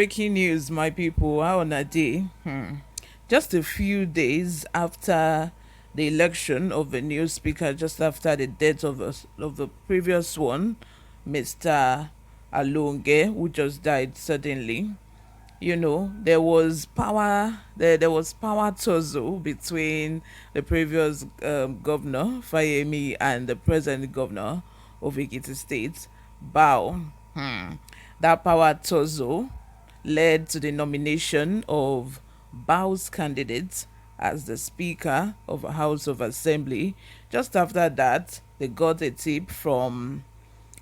breaking news, my people. How on a day? Just a few days after the election of a new speaker, just after the death of the previous one, Mr. Alonge, who just died suddenly. There was power. There was power tussle between the previous governor Fayemi and the present governor of Ekiti State, Bao. That power tussle led to the nomination of Bao's candidate as the Speaker of a House of Assembly. Just after that, they got a tip from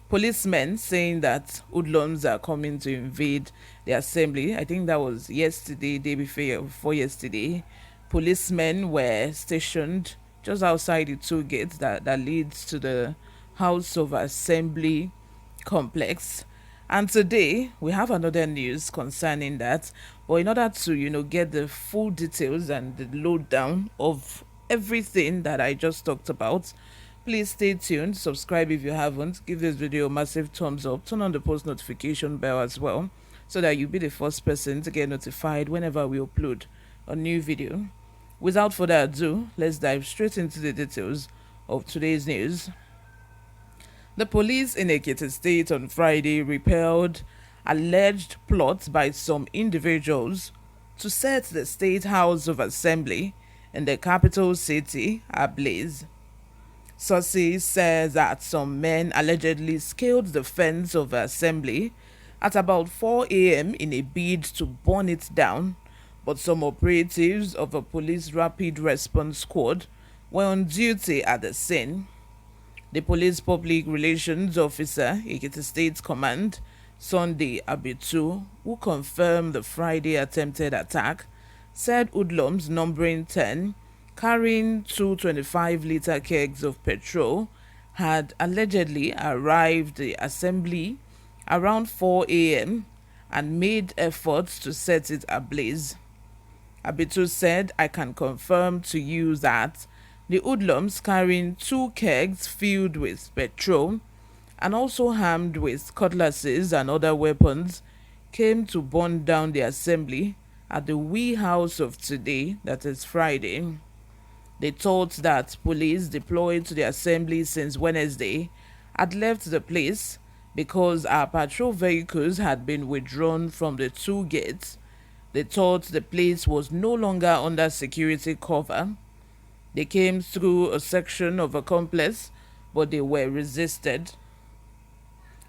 policemen saying that hoodlums are coming to invade the assembly. I think that was yesterday, day before yesterday. Policemen were stationed just outside the two gates that leads to the House of Assembly complex. And today we have another news concerning that. But in order to, get the full details and the lowdown of everything that I just talked about, please stay tuned, subscribe if you haven't, give this video a massive thumbs up, turn on the post notification bell as well, so that you'll be the first person to get notified whenever we upload a new video. Without further ado, let's dive straight into the details of today's news. The police in Ekiti State on Friday repelled alleged plots by some individuals to set the State House of Assembly in the capital city ablaze. Sources says that some men allegedly scaled the fence of the assembly at about 4 a.m. in a bid to burn it down, but some operatives of a police rapid response squad were on duty at the scene. The police public relations officer, Ekiti State Command, Sunday Abitu, who confirmed the Friday attempted attack, said hoodlums numbering 10, carrying two 25-liter kegs of petrol, had allegedly arrived the assembly around 4 a.m. and made efforts to set it ablaze. Abitu said, "I can confirm to you that the hoodlums carrying two kegs filled with petrol and also armed with cutlasses and other weapons came to burn down the assembly at the wee hours of today, that is Friday." They thought that police deployed to the assembly since Wednesday had left the place because our patrol vehicles had been withdrawn from the two gates. They thought the place was no longer under security cover. They came through a section of a complex, but they were resisted.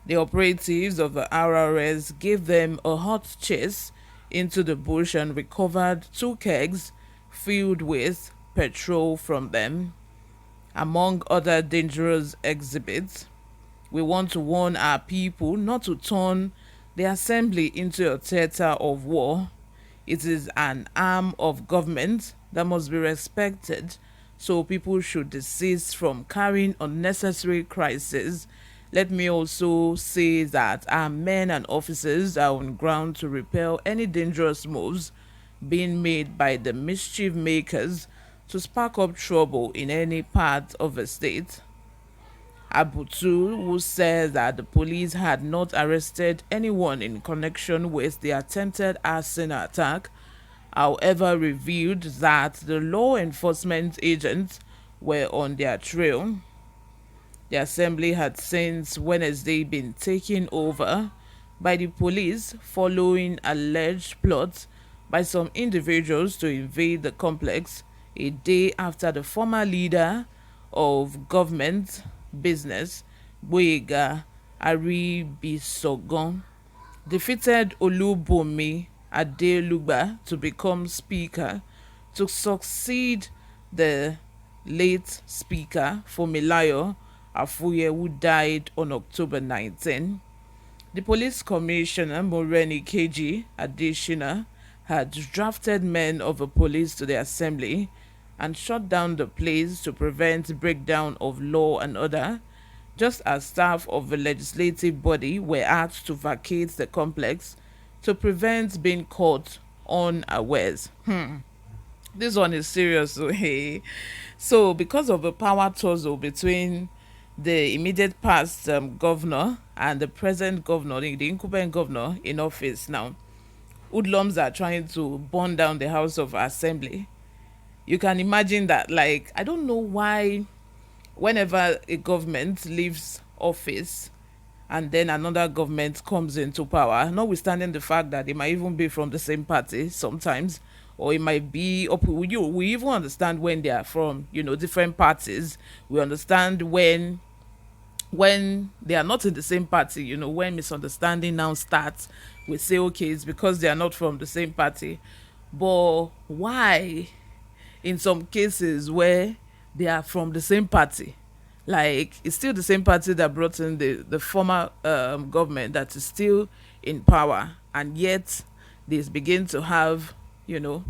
The operatives of the RRS gave them a hot chase into the bush and recovered two kegs filled with petrol from them, among other dangerous exhibits. We want to warn our people not to turn the assembly into a theater of war. It is an arm of government that must be respected, so people should desist from carrying unnecessary crises. Let me also say that our men and officers are on ground to repel any dangerous moves being made by the mischief makers to spark up trouble in any part of the state. Abutu, who said that the police had not arrested anyone in connection with the attempted arson attack, however, revealed that the law enforcement agents were on their trail. The assembly had since Wednesday been taken over by the police following alleged plots by some individuals to invade the complex a day after the former leader of government business, Boyega Aribisogon, defeated Olubomi Adelugba to become speaker to succeed the late speaker Fumilayo Afuye, who died on October 19. The police commissioner Moreni Keji Adeshina had drafted men of the police to the assembly and shut down the place to prevent breakdown of law and order, just as staff of the legislative body were asked to vacate the complex to prevent being caught unawares. This one is serious. So because of the power tussle between the immediate past governor and the present governor, the incumbent governor in office now, hoodlums are trying to burn down the House of Assembly. You can imagine that. Like, I don't know why whenever a government leaves office and then another government comes into power, notwithstanding the fact that they might even be from the same party sometimes, or it might be we even understand when they are from, different parties. We understand when they are not in the same party, when misunderstanding now starts, we say okay, it's because they are not from the same party. But why in some cases where they are from the same party, like it's still the same party that brought in the former government that is still in power, and yet they begin to have, you know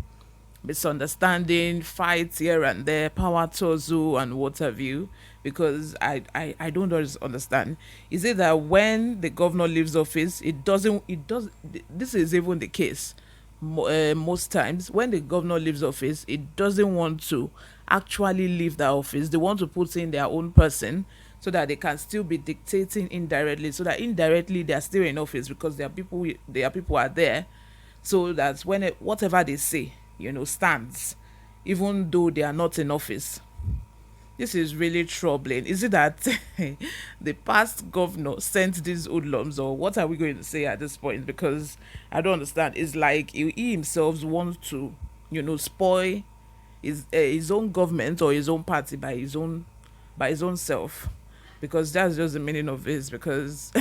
misunderstanding, fights here and there, power tussle and what have you. Because I don't always understand. Is it that when the governor leaves office, this is even the case most times when the governor leaves office, it doesn't want to actually leave the office. They want to put in their own person so that they can still be dictating indirectly, so that indirectly they are still in office because their people are there, so that whatever they say, stands, even though they are not in office. This is really troubling. Is it that the past governor sent these hoodlums, or what are we going to say at this point? Because I don't understand. It's like he himself wants to, spoil his own government or his own party by his own self. Because that's just the meaning of this. Because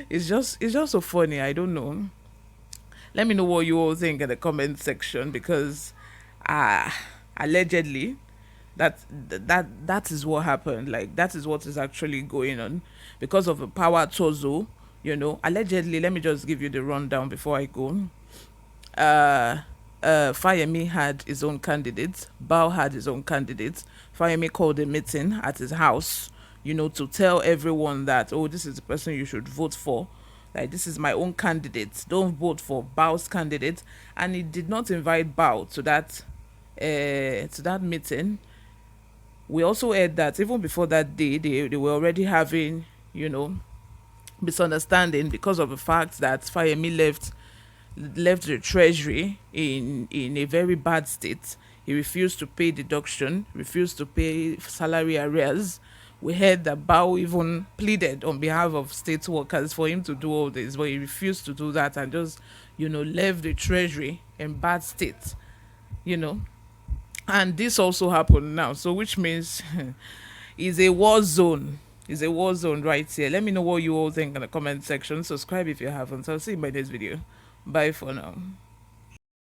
it's just so funny. I don't know. Let me know what you all think in the comment section, because allegedly that is what happened. Like, that is what is actually going on because of a power tussle. Allegedly, let me just give you the rundown before I go. uh Fayemi had his own candidate, Bao had his own candidate. Fayemi called a meeting at his house, to tell everyone that, oh, this is the person you should vote for. Like, this is my own candidate. Don't vote for Bao's candidate. And he did not invite Bao to that meeting. We also heard that even before that day, they were already having, misunderstanding because of the fact that Fayemi left the treasury in a very bad state. He refused to pay deduction, refused to pay salary arrears. We heard that Bao even pleaded on behalf of state workers for him to do all this, but he refused to do that and just, left the treasury in bad state, you know. And this also happened now, so which means it's a war zone. It's a war zone right here. Let me know what you all think in the comment section. Subscribe if you haven't. I'll see you in my next video. Bye for now.